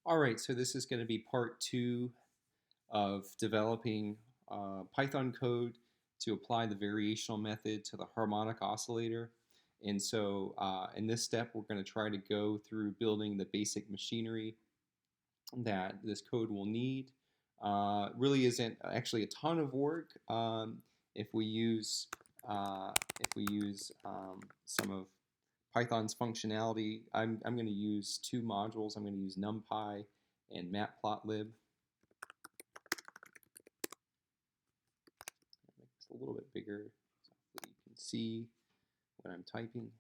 All right, so this is going to be part two of developing Python code to apply the variational method to the harmonic oscillator. And so in this step, we're going to try to go through building the basic machinery that this code will need. Really isn't actually a ton of work if we use some of Python's functionality. I'm going to use two modules. I'm going to use NumPy and matplotlib. Make this a little bit bigger so you can see what I'm typing.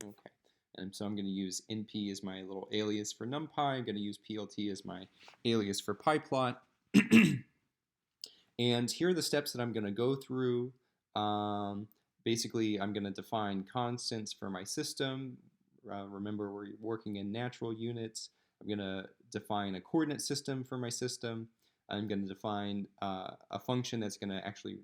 Okay, and so I'm going to use np as my little alias for NumPy. I'm going to use plt as my alias for pyplot. And here are the steps that I'm going to go through. Basically, I'm going to define constants for my system. Remember, we're working in natural units. I'm going to define a coordinate system for my system. I'm going to define a function that's going to actually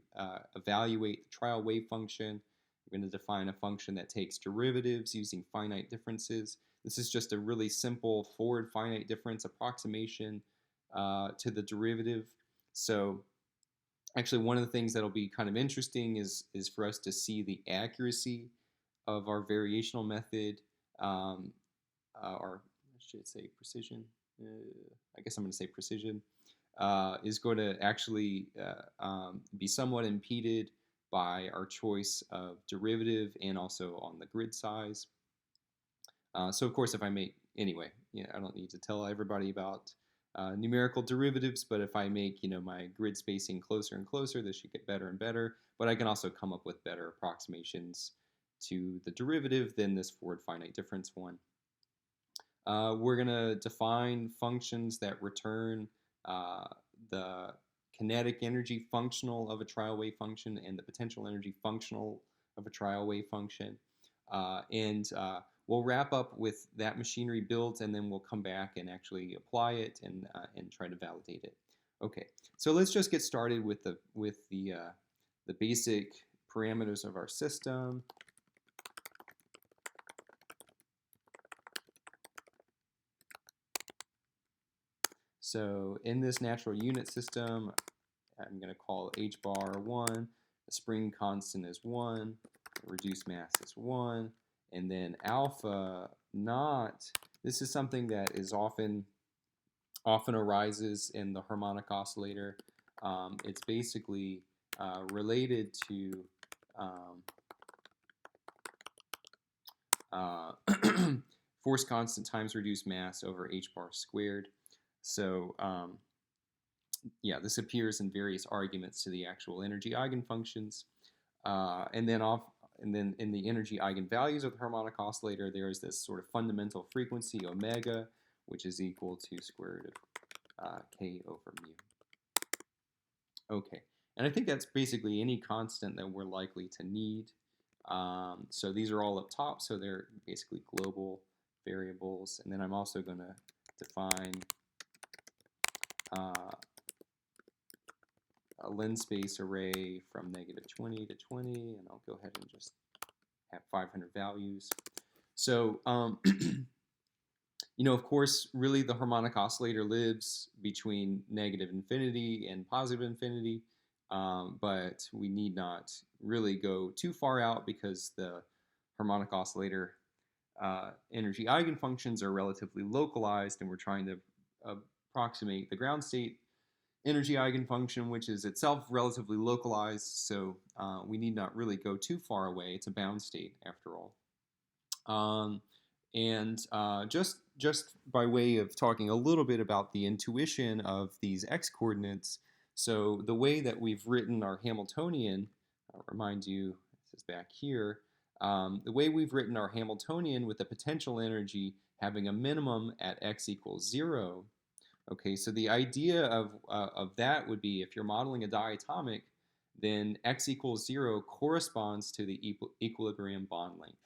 evaluate the trial wave function. I'm going to define a function that takes derivatives using finite differences. This is just a really simple forward finite difference approximation to the derivative. So actually, one of the things that'll be kind of interesting is for us to see the accuracy of our variational method, or I should say precision. I guess I'm going to say precision is going to actually be somewhat impeded by our choice of derivative and also on the grid size. So of course, if I make anyway, I don't need to tell everybody about numerical derivatives, but if I make my grid spacing closer and closer, this should get better and better. But I can also come up with better approximations to the derivative than this forward finite difference one. We're going to define functions that return the kinetic energy functional of a trial wave function and the potential energy functional of a trial wave function. We'll wrap up with that machinery built, and then we'll come back and actually apply it and try to validate it. Okay, so let's just get started with the basic parameters of our system. So in this natural unit system, I'm going to call h bar 1, the spring constant is 1, the reduced mass is 1, and then alpha naught, this is something that is often arises in the harmonic oscillator. It's basically related to force constant times reduced mass over h bar squared. So yeah, this appears in various arguments to the actual energy eigenfunctions. And then in the energy eigenvalues of the harmonic oscillator, there is this sort of fundamental frequency omega, which is equal to square root of k over mu. Okay, and I think that's basically any constant that we're likely to need. So these are all up top, so they're basically global variables. And then I'm also going to define a lens space array from -20 to 20, and I'll go ahead and just have 500 values. So, of course, really the harmonic oscillator lives between -infinity and +infinity, but we need not really go too far out because the harmonic oscillator energy eigenfunctions are relatively localized, and we're trying to approximate the ground state energy eigenfunction, which is itself relatively localized, so we need not really go too far away. It's a bound state after all. Just by way of talking a little bit about the intuition of these x-coordinates, so the way that we've written our Hamiltonian, I'll remind you, this is back here, the way we've written our Hamiltonian with the potential energy having a minimum at x equals 0. Okay, so the idea of that would be if you're modeling a diatomic, then x equals 0 corresponds to the equilibrium bond length.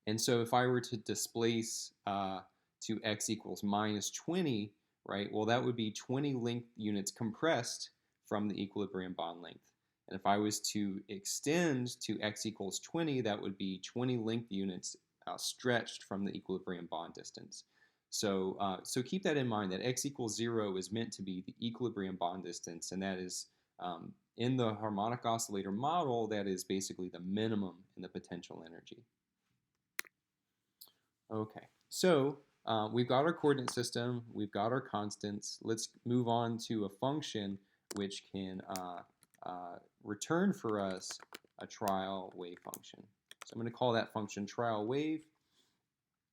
And so if I were to displace to x equals -20, right, well, that would be 20 length units compressed from the equilibrium bond length. And if I was to extend to x equals 20, that would be 20 length units stretched from the equilibrium bond distance. So keep that in mind, that x equals 0 is meant to be the equilibrium bond distance, and that is, in the harmonic oscillator model, that is basically the minimum in the potential energy. Okay, so we've got our coordinate system, we've got our constants. Let's move on to a function which can return for us a trial wave function. So I'm going to call that function trial wave.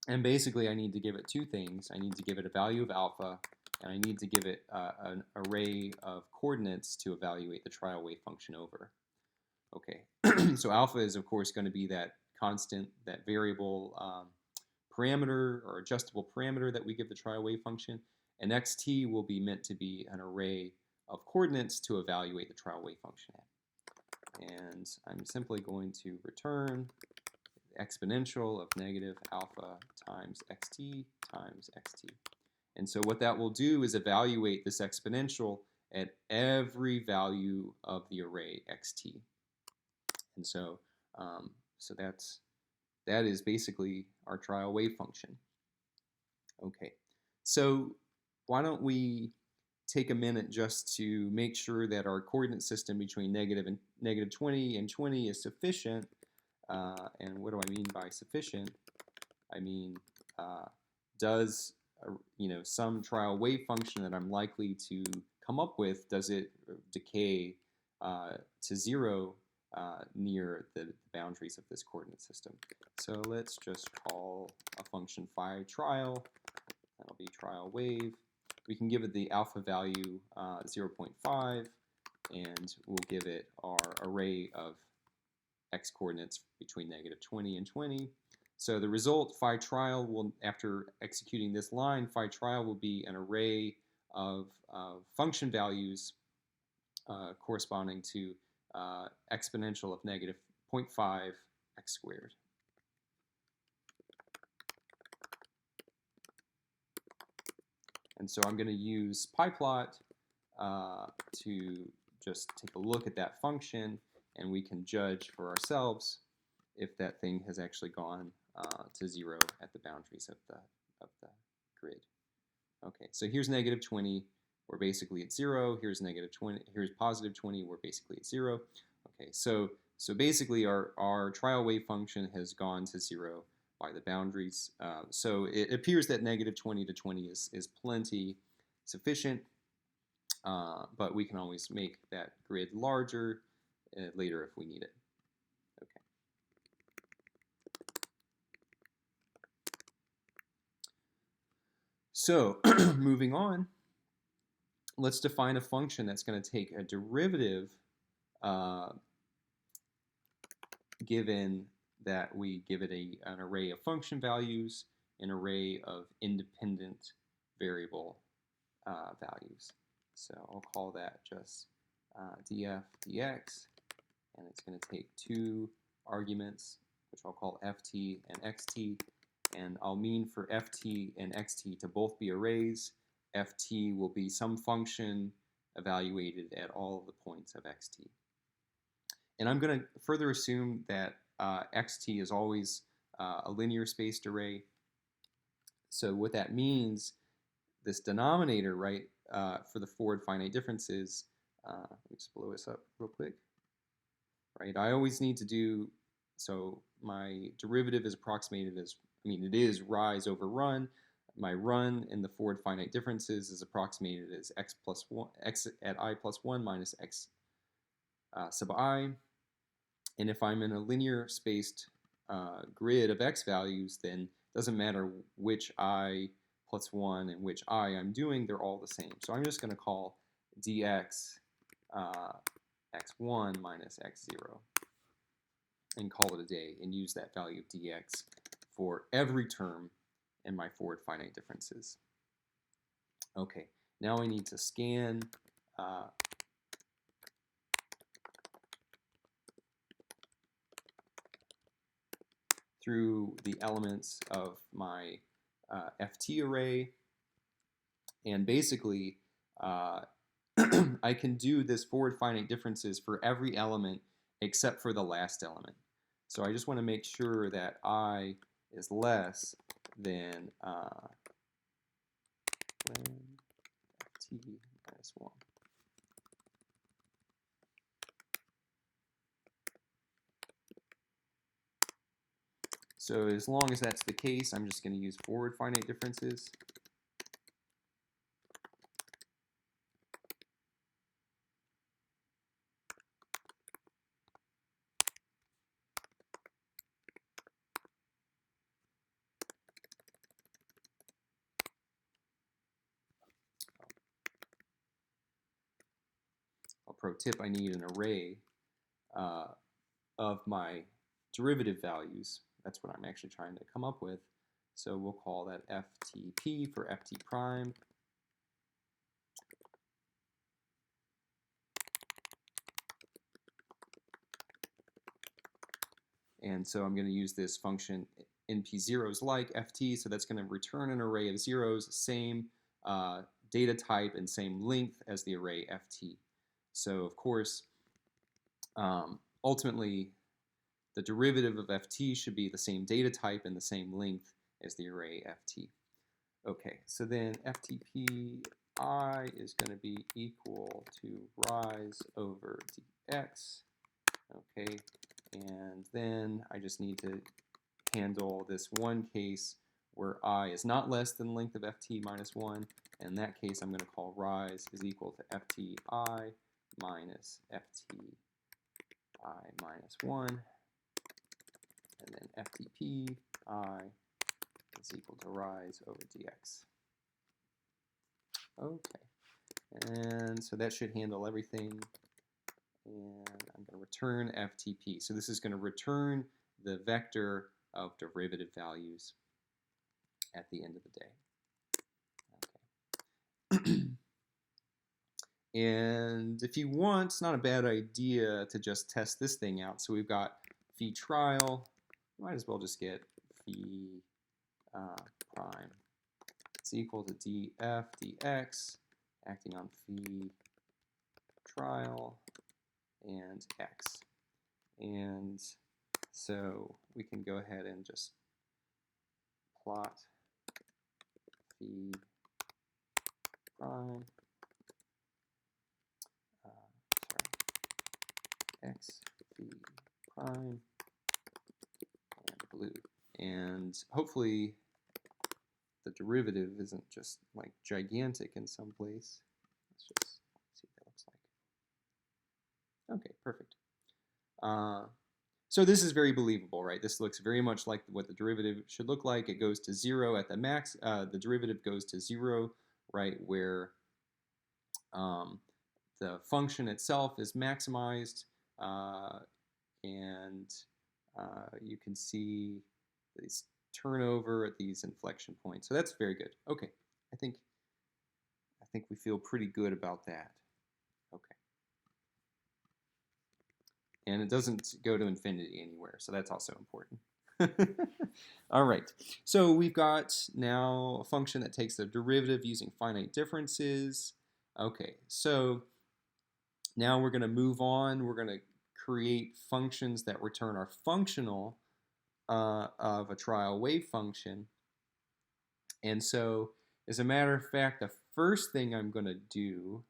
And basically, I need to give it two things. I need to give it a value of alpha, and I need to give it an array of coordinates to evaluate the trial wave function over. Okay, so alpha is, of course, going to be that constant, that variable parameter or adjustable parameter that we give the trial wave function, and xt will be meant to be an array of coordinates to evaluate the trial wave function at. And I'm simply going to return exponential of negative alpha times xt times xt. And so what that will do is evaluate this exponential at every value of the array xt. And so, that is basically our trial wave function. Okay, so why don't we take a minute just to make sure that our coordinate system between negative 20 and 20 is sufficient. And what do I mean by sufficient? I mean, does some trial wave function that I'm likely to come up with, does it decay to 0 near the boundaries of this coordinate system? So let's just call a function phi trial. That'll be trial wave. We can give it the alpha value 0.5, and we'll give it our array of x coordinates between negative 20 and 20. So the result, phi trial, will, after executing this line, phi trial will be an array of function values corresponding to exponential of negative 0.5 x squared. And so I'm going to use pyplot to just take a look at that function, and we can judge for ourselves if that thing has actually gone to 0 at the boundaries of the grid. Okay, so here's negative 20. We're basically at 0. Here's negative 20. Here's positive 20. We're basically at 0. Okay, so basically our trial wave function has gone to 0 by the boundaries. So it appears that negative 20 to 20 is plenty sufficient, but we can always make that grid larger later if we need it. Okay. So moving on, let's define a function that's going to take a derivative given that we give it an array of function values, an array of independent variable values. So I'll call that just df dx, and it's going to take two arguments, which I'll call ft and xt, and I'll mean for ft and xt to both be arrays. Ft will be some function evaluated at all of the points of xt. And I'm going to further assume that xt is always a linear spaced array. So what that means, this denominator, right, for the forward finite differences, let me just blow this up real quick. Right, I always need to do, so my derivative is approximated as, it is rise over run. My run in the forward finite differences is approximated as x at I plus 1 minus x sub I. And if I'm in a linear spaced grid of x values, then it doesn't matter which I plus 1 and which I I'm doing, they're all the same. So I'm just going to call dx x1 minus x0 and call it a day, and use that value of dx for every term in my forward finite differences. Okay, now I need to scan through the elements of my ft array, and basically I can do this forward finite differences for every element except for the last element. So I just want to make sure that I is less than t minus 1. So as long as that's the case, I'm just going to use forward finite differences. A pro tip, I need an array of my derivative values. That's what I'm actually trying to come up with. So we'll call that ftp for ft prime. And so I'm going to use this function np0s like ft, so that's going to return an array of zeros, same data type and same length as the array ft. So of course, ultimately, the derivative of ft should be the same data type and the same length as the array ft. Okay, so then ftp I is going to be equal to rise over dx. Okay, and then I just need to handle this one case where I is not less than length of ft minus 1. And in that case, I'm going to call rise is equal to fti minus fti minus 1. And then ftp I is equal to rise over dx. Okay, and so that should handle everything. And I'm going to return ftp. So this is going to return the vector of derivative values at the end of the day. Okay. And if you want, it's not a bad idea to just test this thing out. So we've got phi trial. Might as well just get phi prime. It's equal to df dx acting on phi trial and x. And so we can go ahead and just plot phi prime, x phi prime, and blue. And hopefully the derivative isn't just like gigantic in some place. Let's just see what that looks like. Okay, perfect. So this is very believable, right? This looks very much like what the derivative should look like. It goes to 0 at the max. The derivative goes to 0, right, where the function itself is maximized, and you can see these turnover at these inflection points. So that's very good. Okay, I think we feel pretty good about that. Okay. And it doesn't go to infinity anywhere, so that's also important. All right, so we've got now a function that takes the derivative using finite differences. Okay, so now we're going to move on. We're going to create functions that return our functional of a trial wave function. And so, as a matter of fact, the first thing I'm going to do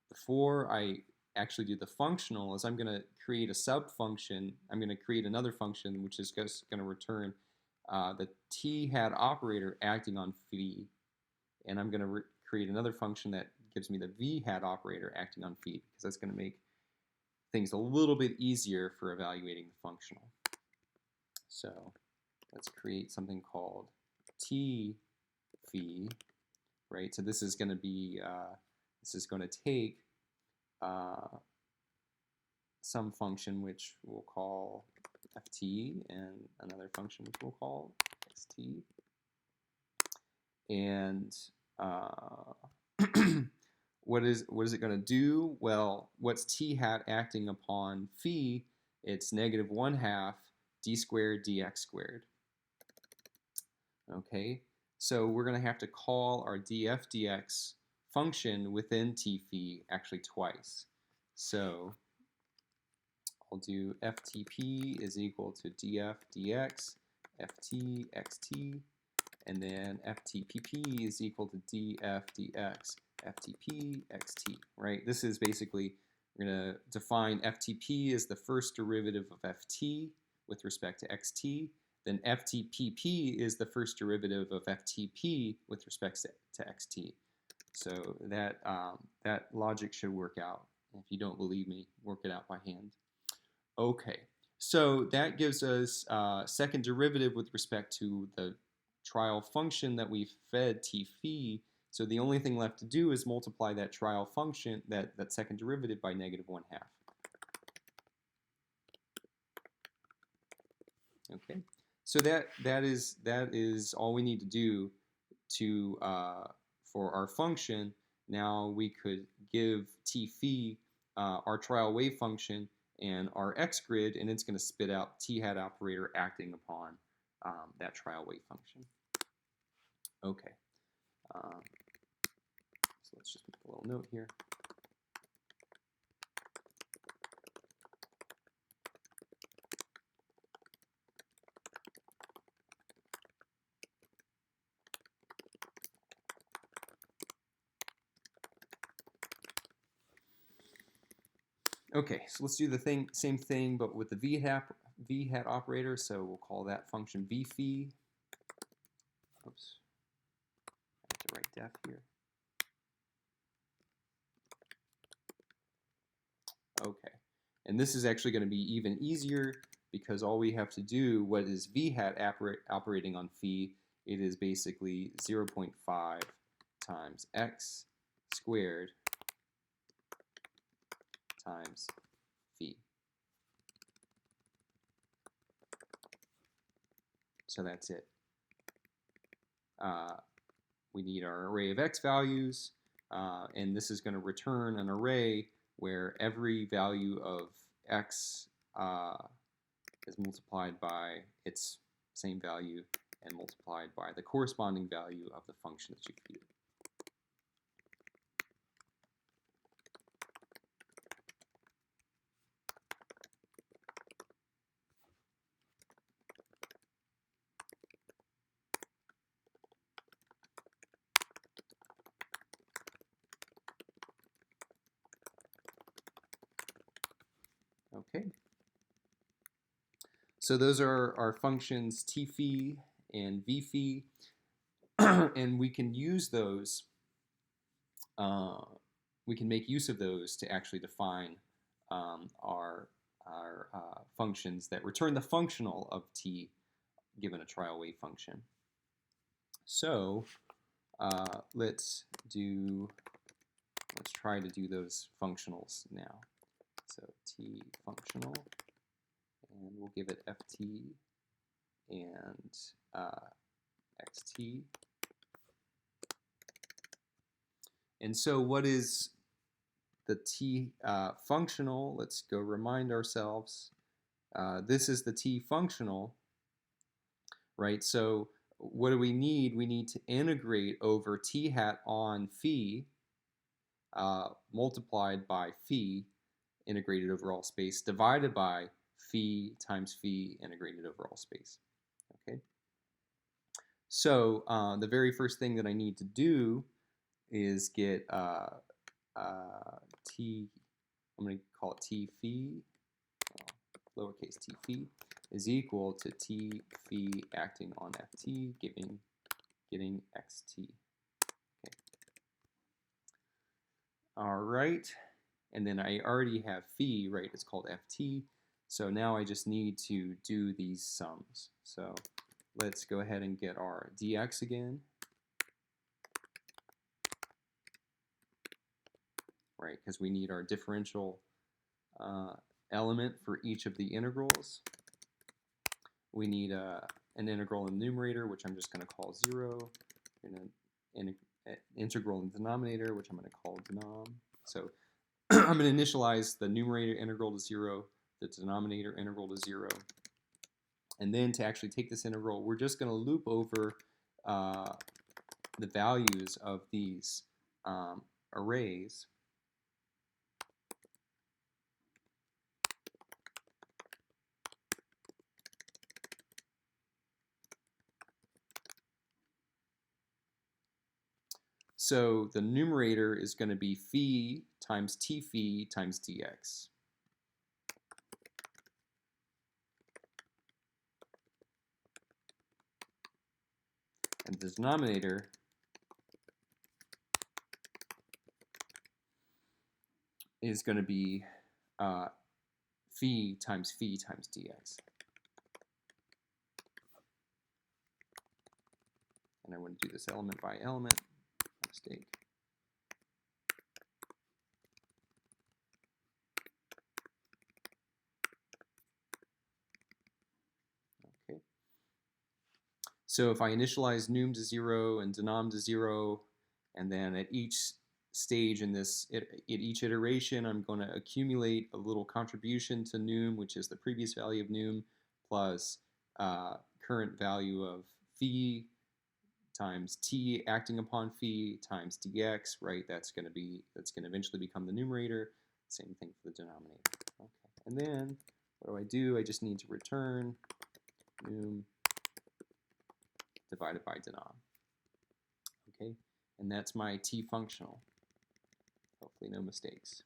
before I actually do the functional is I'm going to create a sub-function. I'm going to create another function which is just going to return the t hat operator acting on phi. And I'm going to create another function that gives me the v hat operator acting on phi, because that's going to make things a little bit easier for evaluating the functional. So let's create something called t phi, right? So this is going to be, this is going to take some function which we'll call ft and another function which we'll call xt. And what is it going to do? Well, what's t hat acting upon phi? It's -1/2 d squared dx squared. Okay, so we're going to have to call our df dx function within t phi actually twice. So I'll do ftp is equal to df dx ft xt, and then ftpp is equal to df dx ftp xt, right? This is basically, we're going to define ftp as the first derivative of ft with respect to xt, then ftpp is the first derivative of ftp with respect to xt. So that, that logic should work out. If you don't believe me, work it out by hand. Okay, so that gives us second derivative with respect to the trial function that we fed t phi. So the only thing left to do is multiply that trial function, that second derivative, by -1/2. Okay, so that is all we need to do to for our function. Now we could give t phi our trial wave function and our x grid, and it's going to spit out t hat operator acting upon that trial wave function. Okay, so let's just make a little note here. Okay, so let's do the same thing, but with the v hat operator. So we'll call that function v phi. Oops, I have to write def here. Okay, and this is actually going to be even easier because all we have to do, what is v hat operating on phi? It is basically 0.5 times x squared times phi. So that's it. We need our array of x values, and this is going to return an array where every value of x is multiplied by its same value and multiplied by the corresponding value of the function that you feed it. Okay. So those are our functions t phi and v phi, and we can use those. We can make use of those to actually define our functions that return the functional of t given a trial wave function. So let's try to do those functionals now. So t functional, and we'll give it ft and xt. And so what is the t functional? Let's go remind ourselves. This is the t functional, right? So what do we need? We need to integrate over t hat on phi multiplied by phi integrated over all space divided by phi times phi integrated over all space. Okay. So the very first thing that I need to do is get t. I'm going to call it t phi, lowercase t phi, is equal to t phi acting on ft, getting xt. Okay. All right, and then I already have phi, right? It's called ft. So now I just need to do these sums. So let's go ahead and get our dx again. Right, because we need our differential element for each of the integrals. We need an integral in the numerator, which I'm just going to call 0, and an integral in the denominator, which I'm going to call denom. So I'm going to initialize the numerator integral to 0, the denominator integral to 0. And then to actually take this integral, we're just going to loop over the values of these arrays, so the numerator is going to be phi times t phi times dx. And the denominator is going to be phi times dx. And I want to do this element by element. Mistake. Okay. So if I initialize num to 0 and denom to 0, and then at each stage in this, at each iteration, I'm going to accumulate a little contribution to num, which is the previous value of num, plus current value of phi times t acting upon phi times dx, right? That's going to eventually become the numerator. Same thing for the denominator. Okay, and then what do? I just need to return num divided by denom. Okay, and that's my t functional. Hopefully no mistakes.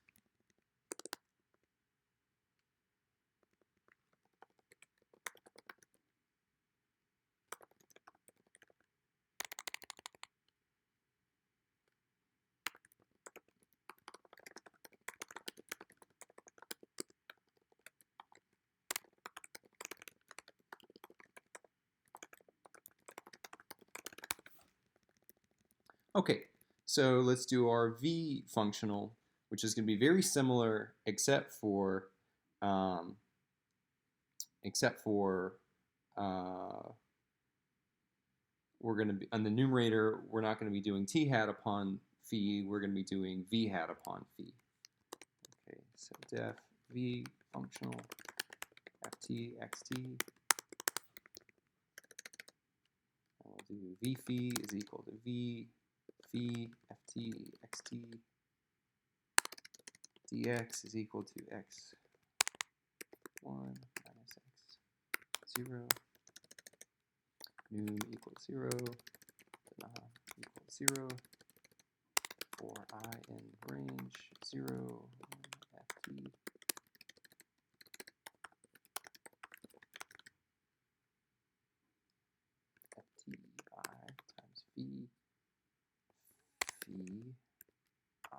Okay, so let's do our v functional, which is going to be very similar, except for we're going to be on the numerator. We're not going to be doing t hat upon phi. We're going to be doing v hat upon phi. Okay, so def v functional ft xt. And we'll do v phi is equal to v phi ft xt dx is equal to x1 minus x0, num equals 0, denom equals 0, for I in range 0, ft I times v phi I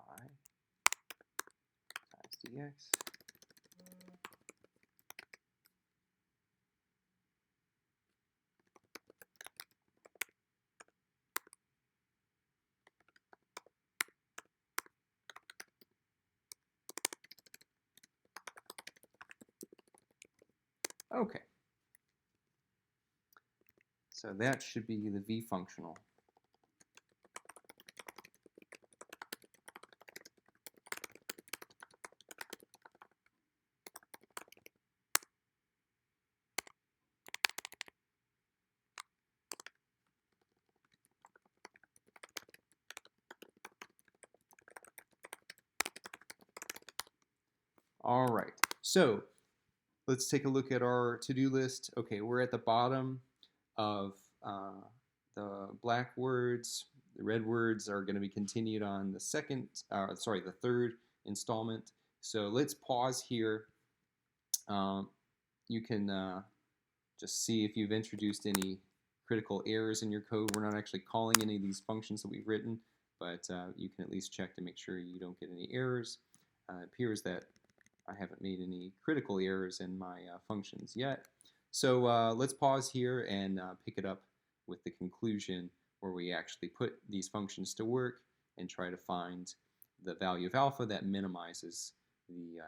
times dx. Okay. So that should be the v functional. All right, so let's take a look at our to-do list. Okay, we're at the bottom of the black words. The red words are going to be continued on the the third installment. So let's pause here. You can just see if you've introduced any critical errors in your code. We're not actually calling any of these functions that we've written, but you can at least check to make sure you don't get any errors. It appears that I haven't made any critical errors in my functions yet. So let's pause here and pick it up with the conclusion where we actually put these functions to work and try to find the value of alpha that minimizes the